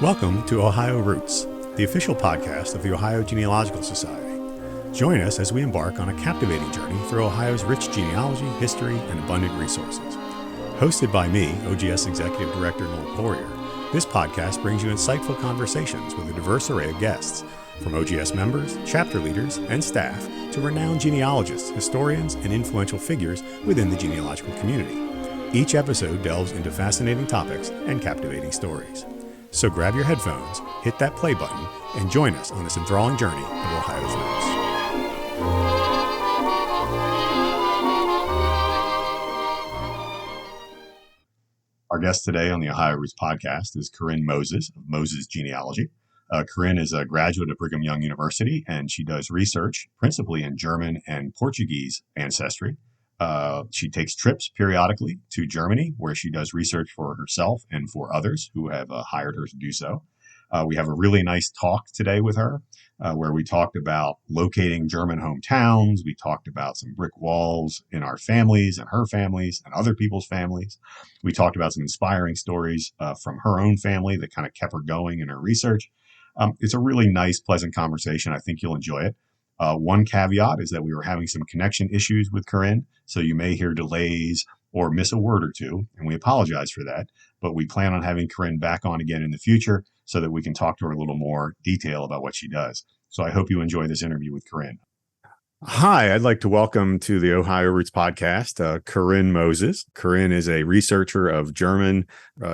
Welcome to Ohio Roots, the official podcast of the Ohio Genealogical Society. Join us as we embark on a captivating journey through Ohio's rich genealogy, history, and abundant resources. Hosted by me, OGS Executive Director Noel Poirier, this podcast brings you insightful conversations with a diverse array of guests, from OGS members, chapter leaders, and staff to renowned genealogists, historians, and influential figures within the genealogical community. Each episode delves into fascinating topics and captivating stories. So grab your headphones, hit that play button, and join us on this enthralling journey of Ohio's roots. Our guest today on the Ohio Roots podcast is Karynne Moses of Moses Genealogy. Karynne is a graduate of Brigham Young University, and she does research principally in German and Portuguese ancestry. She takes trips periodically to Germany, where she does research for herself and for others who have hired her to do so. We have a really nice talk today with her, where we talked about locating German hometowns. We talked about some brick walls in our families and her families and other people's families. We talked about some inspiring stories from her own family that kind of kept her going in her research. It's a really nice, pleasant conversation. I think you'll enjoy it. One caveat is that we were having some connection issues with Karynne, so you may hear delays or miss a word or two, and we apologize for that. But we plan on having Karynne back on again in the future so that we can talk to her a little more detail about what she does. So I hope you enjoy this interview with Karynne. Hi, I'd like to welcome to the Ohio Roots podcast, Karynne Moses. Karynne is a researcher of German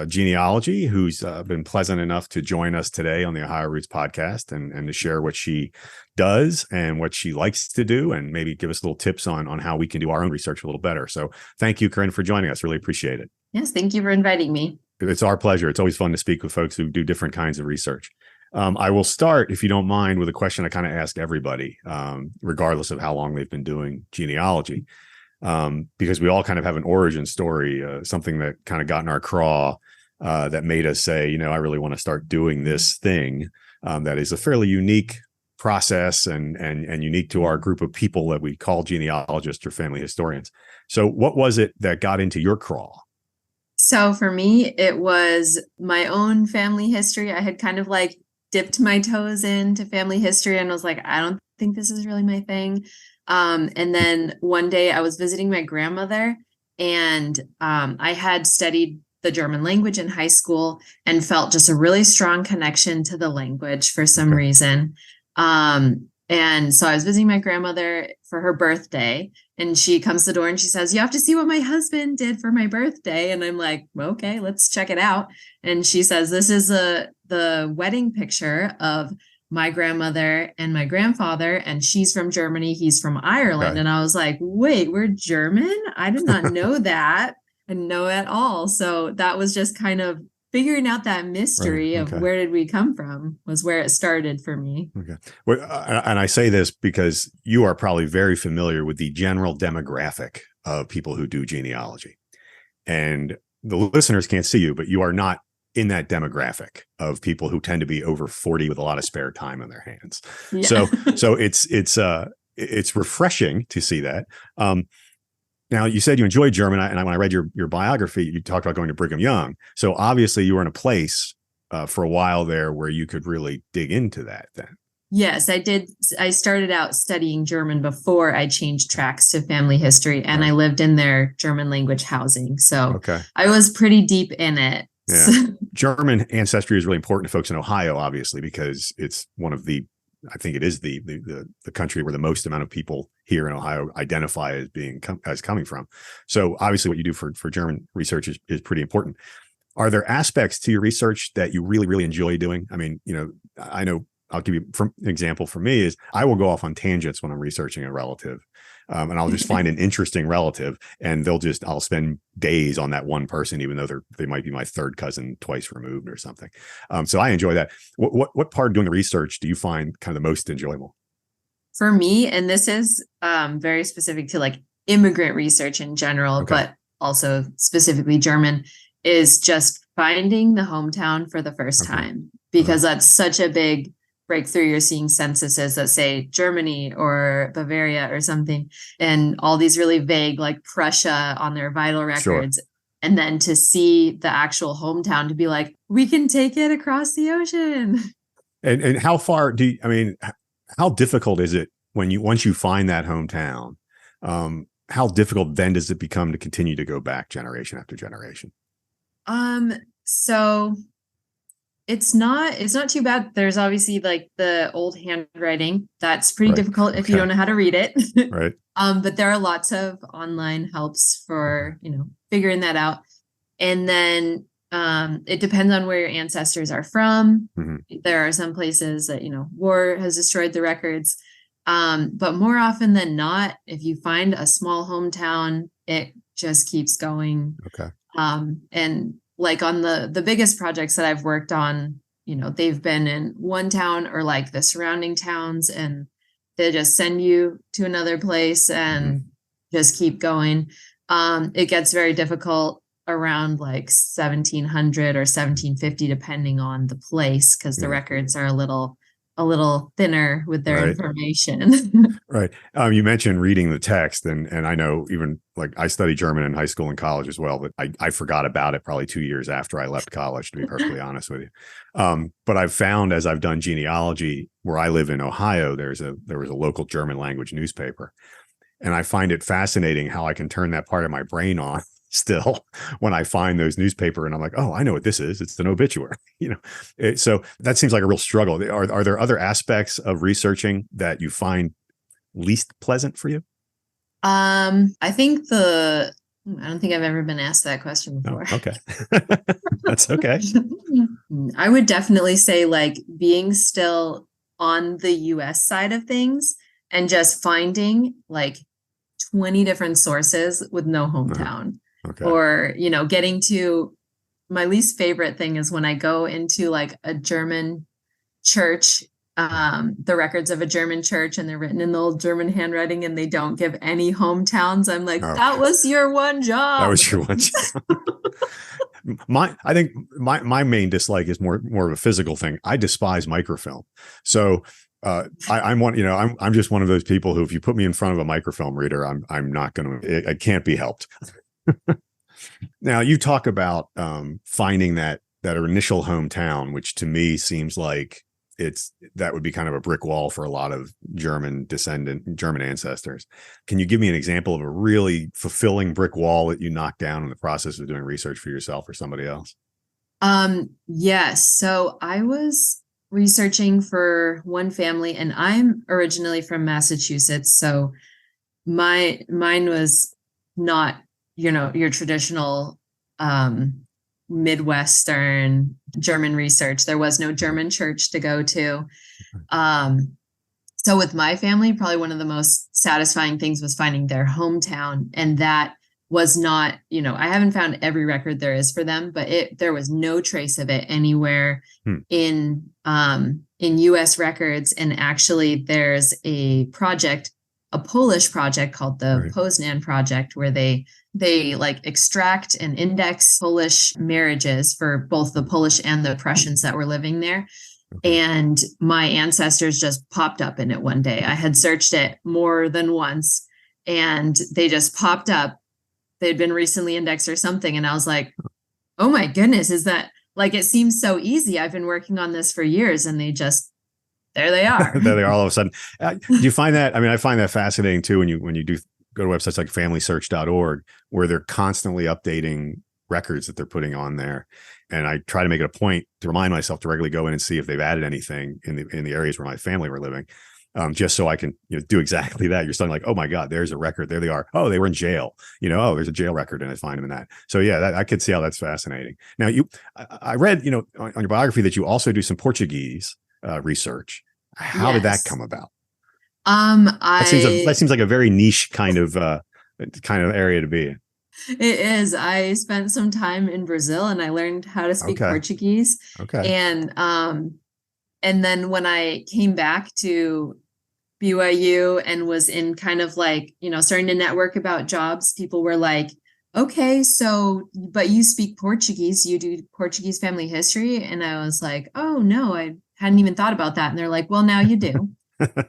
genealogy who's been pleasant enough to join us today on the Ohio Roots podcast and to share what she does and what she likes to do and maybe give us little tips on how we can do our own research a little better. So thank you, Karynne, for joining us. Really appreciate it. Yes, thank you for inviting me. It's our pleasure. It's always fun to speak with folks who do different kinds of research. I will start, if you don't mind, with a question I kind of ask everybody, regardless of how long they've been doing genealogy, because we all kind of have an origin story, something that kind of got in our craw that made us say, I really want to start doing this thing that is a fairly unique process and unique to our group of people that we call genealogists or family historians. So what was it that got into your craw? So for me, it was my own family history. I had kind of dipped my toes into family history and was like, I don't think this is really my thing. And then one day I was visiting my grandmother and I had studied the German language in high school and felt just a really strong connection to the language for some reason. And so I was visiting my grandmother for her birthday and she comes to the door and she says, you have to see what my husband did for my birthday. And I'm like, okay, let's check it out. And she says, this is the wedding picture of my grandmother and my grandfather. And she's from Germany. He's from Ireland. Okay. And I was like, wait, we're German? I did not know that. I didn't know at all. So that was just kind of figuring out that mystery of where did we come from was where it started for me. Okay. Well, and I say this because you are probably very familiar with the general demographic of people who do genealogy. And the listeners can't see you, but you are not in that demographic of people who tend to be over 40 with a lot of spare time on their hands. Yeah. So it's refreshing to see that. Now, you said you enjoyed German, and when I read your biography, you talked about going to Brigham Young. So obviously you were in a place for a while there where you could really dig into that then. Yes, I did. I started out studying German before I changed tracks to family history, and I lived in their German language housing. So I was pretty deep in it. Yeah. German ancestry is really important to folks in Ohio, obviously, because it's one of I think it is the country where the most amount of people here in Ohio identify as as coming from. So obviously what you do for German research is pretty important. Are there aspects to your research that you really, really enjoy doing? I mean, I know I'll give you an example for me is I will go off on tangents when I'm researching a relative. And I'll just find an interesting relative and I'll spend days on that one person, even though they might be my third cousin twice removed or something. So I enjoy that. What part of doing the research do you find kind of the most enjoyable? For me, and this is very specific to immigrant research in general, but also specifically German, is just finding the hometown for the first time, because that's such a big breakthrough. You're seeing censuses that say Germany or Bavaria or something, and all these really vague, like Prussia on their vital records. And then to see the actual hometown, to be like, we can take it across the ocean. And how far I mean, how difficult is it once you find that hometown? How difficult then does it become to continue to go back generation after generation? So it's not too bad. There's obviously like the old handwriting. That's pretty Right. difficult if you don't know how to read it. Right. But there are lots of online helps for, figuring that out. And then it depends on where your ancestors are from. Mm-hmm. There are some places that, war has destroyed the records. But more often than not, if you find a small hometown, it just keeps going. Okay. And like on the biggest projects that I've worked on, they've been in one town or like the surrounding towns, and they just send you to another place and just keep going. It gets very difficult around like 1700 or 1750, depending on the place, because the records are a little thinner with their information. Right. You mentioned reading the text, and I know even like I studied German in high school and college as well, but I forgot about it probably 2 years after I left college, to be perfectly honest with you. But I've found, as I've done genealogy, where I live in Ohio, there was a local German language newspaper, and I find it fascinating how I can turn that part of my brain on still when I find those newspaper, and I'm like, oh, I know what this is. It's an obituary, so that seems like a real struggle. Are there other aspects of researching that you find least pleasant for you? I think I don't think I've ever been asked that question before. Oh, okay. That's okay. I would definitely say like being still on the US side of things and just finding like 20 different sources with no hometown. Okay. Or, getting to my least favorite thing is when I go into like a German church, the records of a German church, and they're written in the old German handwriting, and they don't give any hometowns. I'm like, that was your one job. That was your one job. I think my main dislike is more of a physical thing. I despise microfilm. So I'm just one of those people who, if you put me in front of a microfilm reader, I'm not going to, it can't be helped. Now you talk about finding that initial hometown, which to me seems like that would be kind of a brick wall for a lot of German ancestors. Can you give me an example of a really fulfilling brick wall that you knocked down in the process of doing research for yourself or somebody else? Yes. So I was researching for one family, and I'm originally from Massachusetts. So mine was not, your traditional Midwestern German research. There was no German church to go to. So with my family, probably one of the most satisfying things was finding their hometown. And that was not, I haven't found every record there is for them, but there was no trace of it anywhere in US records. And actually there's a Polish project called the Poznan Project, where they like extract and index Polish marriages for both the Polish and the Prussians that were living there. And my ancestors just popped up in it one day. I had searched it more than once, and they just popped up. They'd been recently indexed or something. And I was like, oh my goodness, is that like, it seems so easy. I've been working on this for years, and there they are. There they are all of a sudden. Do you find that? I mean, I find that fascinating too, when you do go to websites like familysearch.org, where they're constantly updating records that they're putting on there. And I try to make it a point to remind myself to regularly go in and see if they've added anything in the areas where my family were living, just so I can do exactly that. You're starting like, oh my God, there's a record. There they are. Oh, they were in jail. Oh, there's a jail record, and I find them in that. So yeah, I could see how that's fascinating. Now I read, on your biography, that you also do some Portuguese research. How did that come about? That seems like a very niche kind of area to be in. It is. I spent some time in Brazil, and I learned how to speak Portuguese. Okay. And then when I came back to BYU and was in kind of like, starting to network about jobs, people were like, okay, so, but you speak Portuguese, you do Portuguese family history. And I was like, oh no, I hadn't even thought about that. And they're like, well, now you do.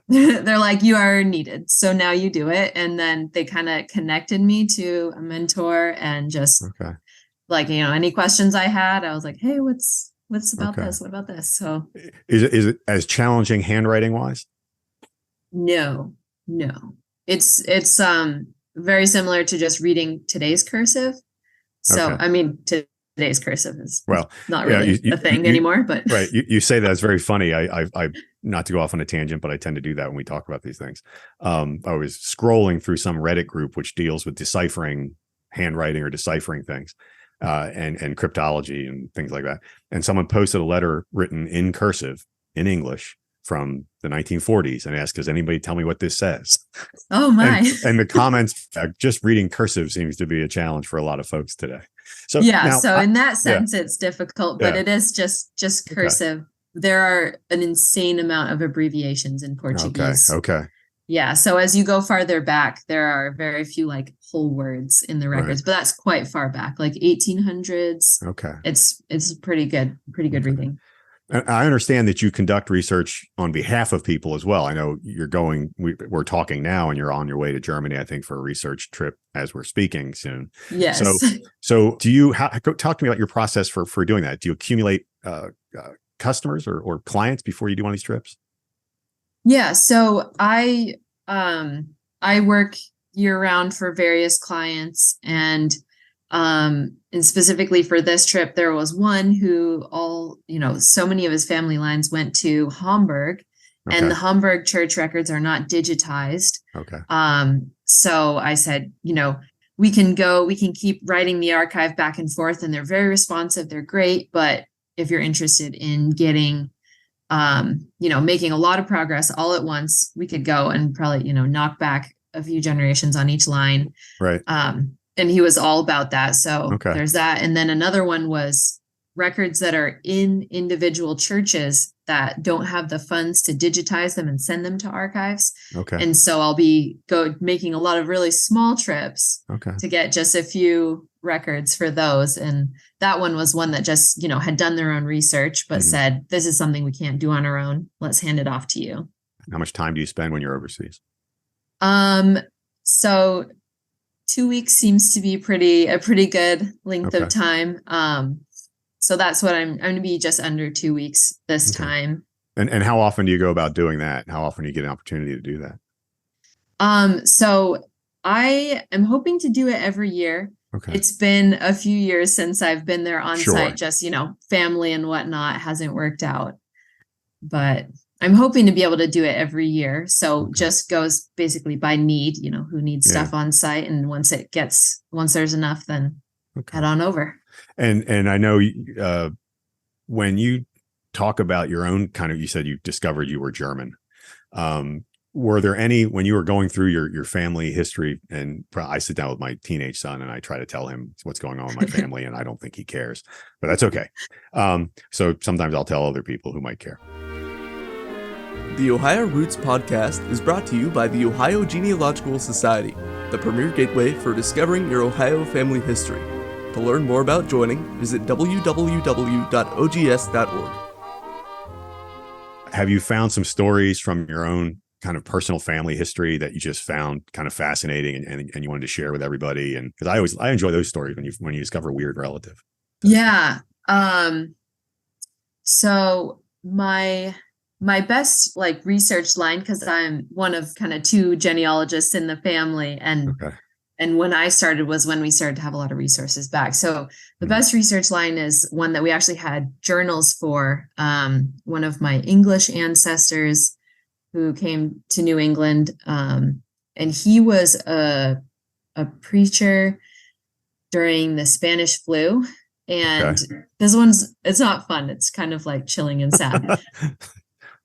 They're like, you are needed, so now you do it. And then they kind of connected me to a mentor, and just like, any questions I had, I was like, hey, what's about Okay. this? What about this? So Is it as challenging handwriting wise? no, no. It's very similar to just reading today's cursive. So, Okay. I mean, today's cursive is Well, not yeah, really a thing you anymore, but right. You say that, it's very funny. I not to go off on a tangent, but I tend to do that when we talk about these things. I was scrolling through some Reddit group which deals with deciphering handwriting or deciphering things, and cryptology and things like that. And someone posted a letter written in cursive in English from the 1940s and asked, "Does anybody tell me what this says?" oh And my. the comments, just reading cursive seems to be a challenge for a lot of folks today. So Yeah, now, so in that yeah, sense it's difficult, but yeah, it is just okay, cursive. There are an insane amount of abbreviations in okay, Portuguese. okay, Yeah, so as you go farther back, there are very few like whole words in the right, records, but that's quite far back, like 1800s. okay, It's pretty good okay. reading. And I understand that you conduct research on behalf of people as well. I know you're going, we're talking now, and you're on your way to Germany, I think, for a research trip as we're speaking soon. So, Yes. do you talk to me about your process for doing that? Do you accumulate customers or clients before you do one of these trips? Yeah, so I work year round for various clients, and specifically for this trip there was one who so many of his family lines went to Hamburg, and Okay, the Hamburg church records are not digitized. okay, So I said, we can keep writing the archive back and forth, and they're very responsive, they're great, but if you're interested in getting making a lot of progress all at once, we could go and probably, knock back a few generations on each line. right, And he was all about that. So okay, there's that. And then another one was records that are in individual churches that don't have the funds to digitize them and send them to archives. okay, And so I'll be making a lot of really small trips okay. to get just a few records for those. And that one was one that just, had done their own research, but Hmm. said, this is something we can't do on our own. Let's hand it off to you. How much time do you spend when you're overseas? So 2 weeks seems to be a pretty good length of Okay, time. So that's what I'm going to be, just under 2 weeks this okay. time. And how often do you go about doing that? How often do you get an opportunity to do that? So I am hoping to do it every year. Okay, It's been a few years since I've been there on site, sure. just, family and whatnot hasn't worked out. But I'm hoping to be able to do it every year. So Okay, just goes basically by need, who needs yeah, stuff on site. And once there's enough, then okay. head on over. And I know when you talk about your own kind of, you said you discovered you were German. Were there any, when you were going through your family history, and I sit down with my teenage son and I try to tell him what's going on with my family, and I don't think he cares, but that's okay. So sometimes I'll tell other people who might care. The Ohio Roots podcast is brought to you by the Ohio Genealogical Society, the premier gateway for discovering your Ohio family history. To learn more about joining, visit www.ogs.org. Have you found some stories from your own kind of personal family history that you just found kind of fascinating, and you wanted to share with everybody? And because I enjoy those stories when you discover a weird relative. Yeah. So my best research line, because I'm one of kind of two genealogists in the family, and Okay. when I started was when we started to have a lot of resources back. So the best research line is one that we actually had journals for. One of my English ancestors who came to New England, and he was a preacher during the Spanish flu. And Okay. it's not fun. It's kind of like chilling and sad.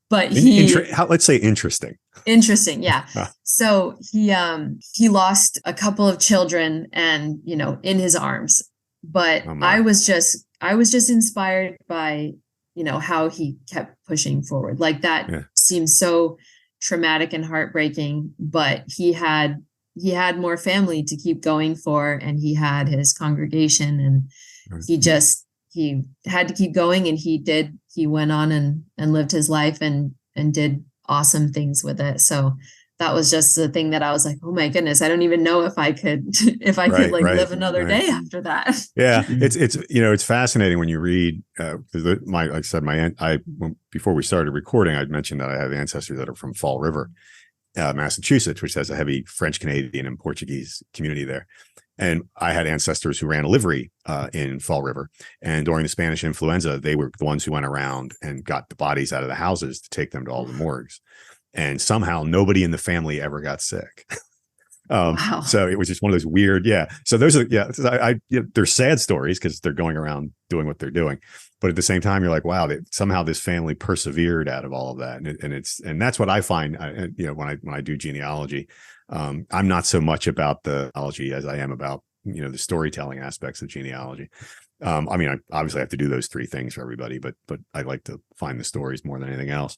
But Let's say interesting. Interesting, yeah. So he lost a couple of children, and in his arms. But Oh I my. was just inspired by how he kept pushing forward. Like, that Yeah. seems so traumatic and heartbreaking, but he had more family to keep going for, and he had his congregation, and he had to keep going, and he went on and lived his life and did awesome things with it. So that was just the thing that I was like, oh my goodness, I don't even know if I could Right, like right, live another right. day after that. Yeah, it's fascinating when you read because like I said, before we started recording, I'd mentioned that I have ancestors that are from Fall River, Massachusetts, which has a heavy French Canadian and Portuguese community there. And I had ancestors who ran a livery in Fall River. And during the Spanish influenza, they were the ones who went around and got the bodies out of the houses to take them to all the morgues. And somehow nobody in the family ever got sick. Wow. So it was just one of those weird, So those are, they're sad stories because they're going around doing what they're doing. But at the same time, you're like, wow, somehow this family persevered out of all of that. And that's what I find, when I do genealogy, I'm not so much about the genealogy as I am about, the storytelling aspects of genealogy. I obviously have to do those three things for everybody, but I like to find the stories more than anything else.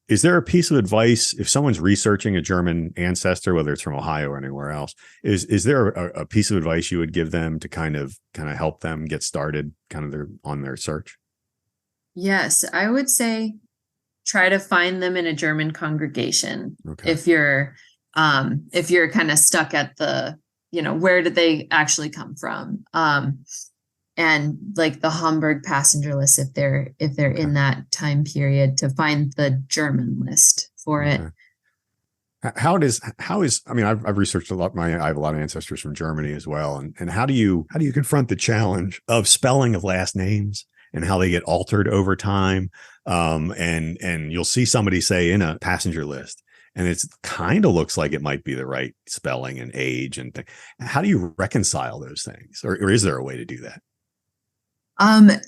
Is there a piece of advice if someone's researching a German ancestor, whether it's from Ohio or anywhere else, is there a piece of advice you would give them to kind of help them get started on their search? Yes, I would say try to find them in a German congregation. Okay. If you're kind of stuck at the, where did they actually come from? And like the Hamburg passenger list, if they're Okay. in that time period, to find the German list for it. How is I've researched a lot. I have a lot of ancestors from Germany as well. And how do you confront the challenge of spelling of last names and how they get altered over time? And you'll see somebody say in a passenger list, and it's kind of looks like it might be the right spelling and age and how do you reconcile those things, or is there a way to do that?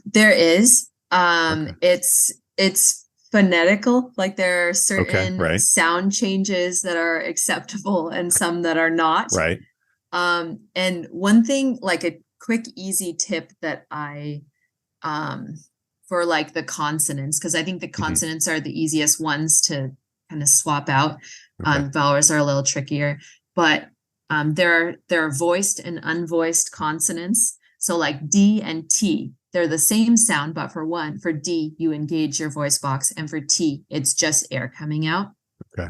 There is. Okay. It's phonetical. Like there are certain right. sound changes that are acceptable and some that are not. Right. And one thing, like a quick, easy tip that I, for like the consonants, because I think the consonants are the easiest ones to kind of swap out. Vowels are a little trickier, but there are voiced and unvoiced consonants. So like D and T, they're the same sound, but for D, you engage your voice box, and for T, it's just air coming out. Okay.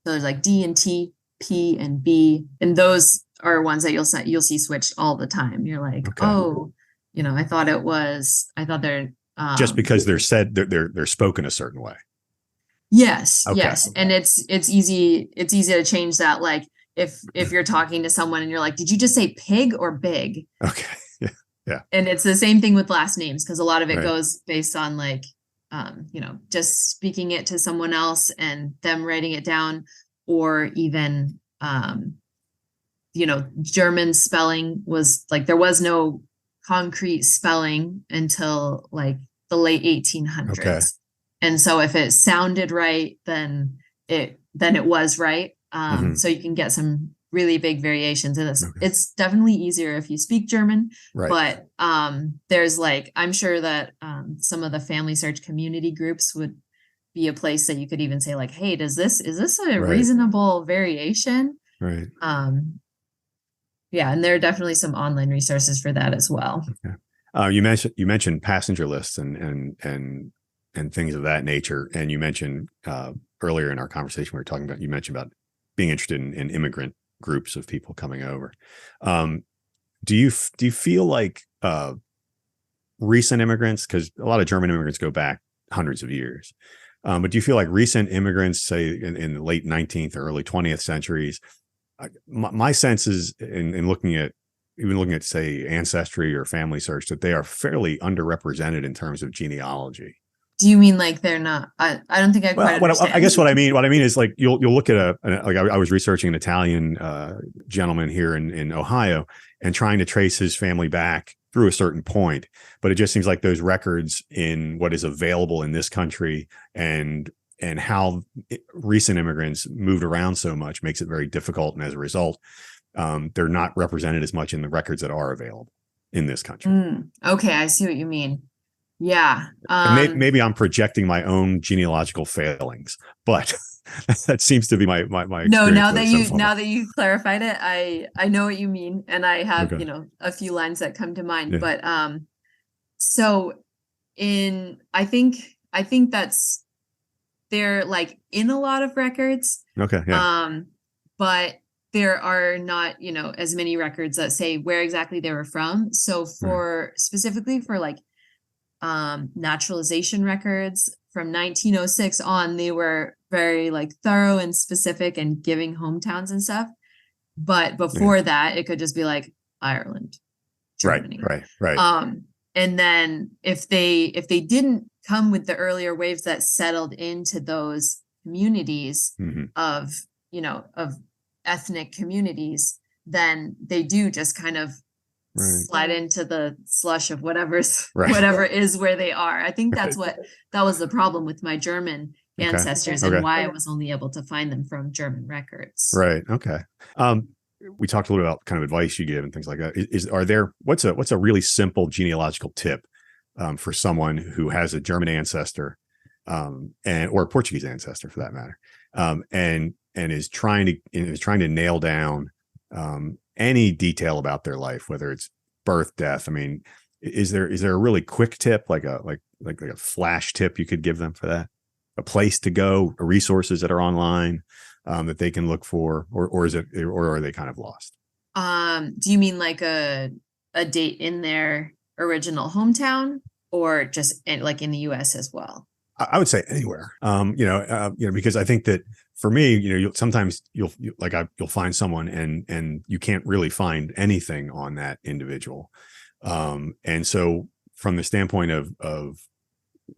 So there's like D and T, P and B, and those are ones that you'll see switched all the time. You're like, oh, I thought they're just because they're said they're spoken a certain way. Yes, yes, and it's easy to change that. Like if you're talking to someone and you're like, did you just say pig or big? Okay. Yeah. And it's the same thing with last names, because a lot of it goes based on like, just speaking it to someone else and them writing it down, or even, German spelling was like, there was no concrete spelling until like the late 1800s. Okay. And so if it sounded right, then it was right. So you can get some really big variations in this. It's definitely easier if you speak German, but there's like, I'm sure that some of the family search community groups would be a place that you could even say like, hey, is this a reasonable variation? Right. And there are definitely some online resources for that as well. Okay. You mentioned passenger lists and things of that nature. And you mentioned earlier in our conversation, you mentioned about being interested in immigrant groups of people coming over. Do you feel like recent immigrants, because a lot of German immigrants go back hundreds of years, but do you feel like recent immigrants, say in the late 19th or early 20th centuries, my sense is in looking at say Ancestry or Family Search, that they are fairly underrepresented in terms of genealogy. Do you mean like they're not? I don't think I quite understand. I guess what I mean is like you'll look at I was researching an Italian gentleman here in Ohio and trying to trace his family back through a certain point, but it just seems like those records in what is available in this country and how recent immigrants moved around so much makes it very difficult, and as a result, they're not represented as much in the records that are available in this country. Okay, I see what you mean. Yeah. Maybe I'm projecting my own genealogical failings, but that seems to be my experience. No, now that you clarified it, I know what you mean, and I have a few lines that come to mind. But so I think that's they're like in a lot of records. Okay. Yeah. But there are not, as many records that say where exactly they were from. So specifically for like naturalization records from 1906 on, they were very like thorough and specific and giving hometowns and stuff. But before that, it could just be like Ireland, Germany. Right. And then if they didn't come with the earlier waves that settled into those communities of ethnic communities, then they do just kind of slide into the slush of whatever is where they are. I think that was the problem with my German ancestors and why I was only able to find them from German records. Right. Okay. We talked a little about kind of advice you give and things like that. What's a really simple genealogical tip for someone who has a German ancestor or a Portuguese ancestor for that matter, and is trying to nail down any detail about their life, whether it's birth, death? I mean, is there a really quick tip, like a flash tip you could give them for that? A place to go, resources that are online that they can look for, or are they kind of lost? Do you mean like a date in their original hometown, or just like in the US as well? I would say anywhere. Because I think that for me, sometimes you'll find someone and you can't really find anything on that individual. And so from the standpoint of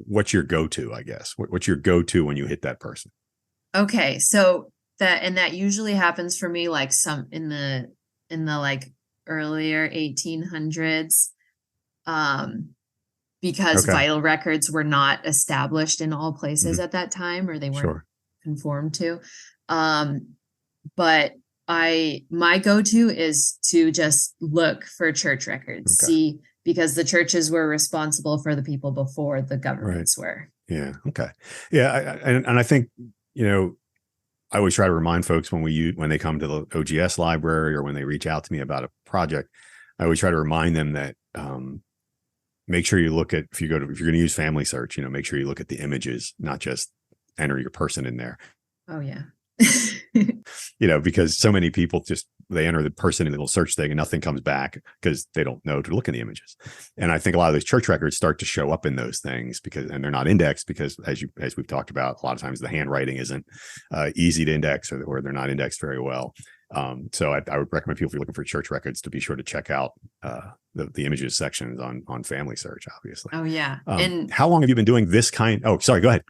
what's your go-to, I guess, what's your go-to when you hit that person? Okay. So that usually happens for me, like some in the like earlier 1800s, because vital records were not established in all places at that time, or they weren't conformed to. But my go-to is to just look for church records, see, because the churches were responsible for the people before the governments were. Yeah. Okay. Yeah. And I think, I always try to remind folks when they come to the OGS library or when they reach out to me about a project, I always try to remind them that, make sure you look at, if you're going to use family search, make sure you look at the images, not just enter your person in there. Oh yeah. Because so many people they enter the person in the little search thing and nothing comes back because they don't know to look in the images. And I think a lot of those church records start to show up in those things and they're not indexed because as we've talked about, a lot of times the handwriting isn't easy to index or they're not indexed very well. So I would recommend people, if you're looking for church records, to be sure to check out the images sections on family search, obviously. Oh yeah. And how long have you been doing this kind? Oh, sorry. Go ahead.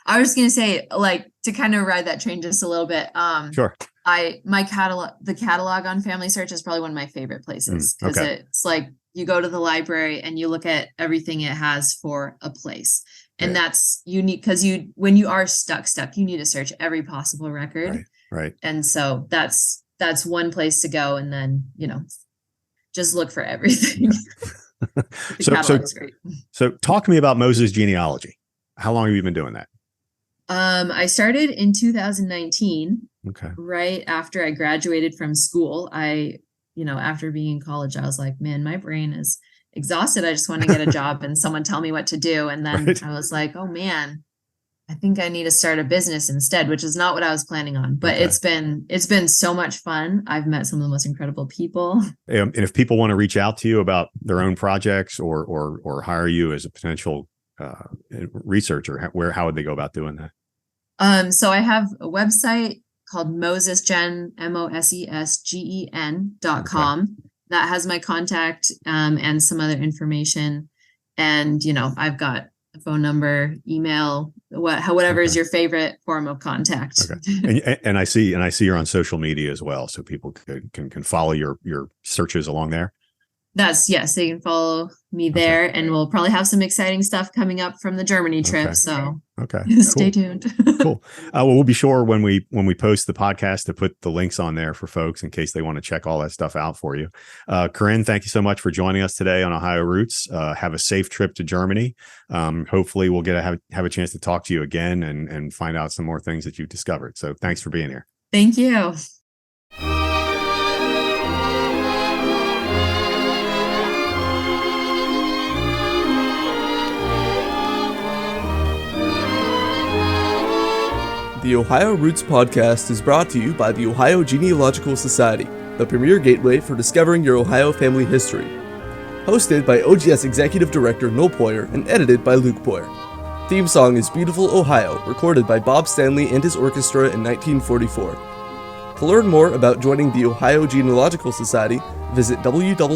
I was going to say, like, to kind of ride that train just a little bit. Sure. The catalog on family search is probably one of my favorite places because it's like you go to the library and you look at everything it has for a place. And that's unique because when you are stuck, you need to search every possible record. Right. And so that's one place to go. And then, just look for everything. Catalog's great. So talk to me about Moses Genealogy. How long have you been doing that? I started in 2019. Okay. Right after I graduated from school. After being in college, I was like, man, my brain is exhausted. I just want to get a job and someone tell me what to do. And then I was like, oh man, I think I need to start a business instead, which is not what I was planning on, but it's been so much fun. I've met some of the most incredible people. And if people want to reach out to you about their own projects or hire you as a potential researcher, how would they go about doing that? So I have a website called MosesGen, MosesGen.com. That has my contact and some other information. And, I've got a phone number, email, whatever is your favorite form of contact. Okay. And I see you're on social media as well. So people can follow your searches along there. Yes, they can follow me there, and we'll probably have some exciting stuff coming up from the Germany trip. So stay tuned. Cool. Well, we'll be sure when we post the podcast to put the links on there for folks in case they want to check all that stuff out for you. Karynne, thank you so much for joining us today on Ohio Roots. Have a safe trip to Germany. Hopefully we'll have a chance to talk to you again and find out some more things that you've discovered. So thanks for being here. Thank you. The Ohio Roots podcast is brought to you by the Ohio Genealogical Society, the premier gateway for discovering your Ohio family history. Hosted by OGS Executive Director Noel Poirier and edited by Luke Poirier. Theme song is Beautiful Ohio, recorded by Bob Stanley and his orchestra in 1944. To learn more about joining the Ohio Genealogical Society, visit www.ogs.org.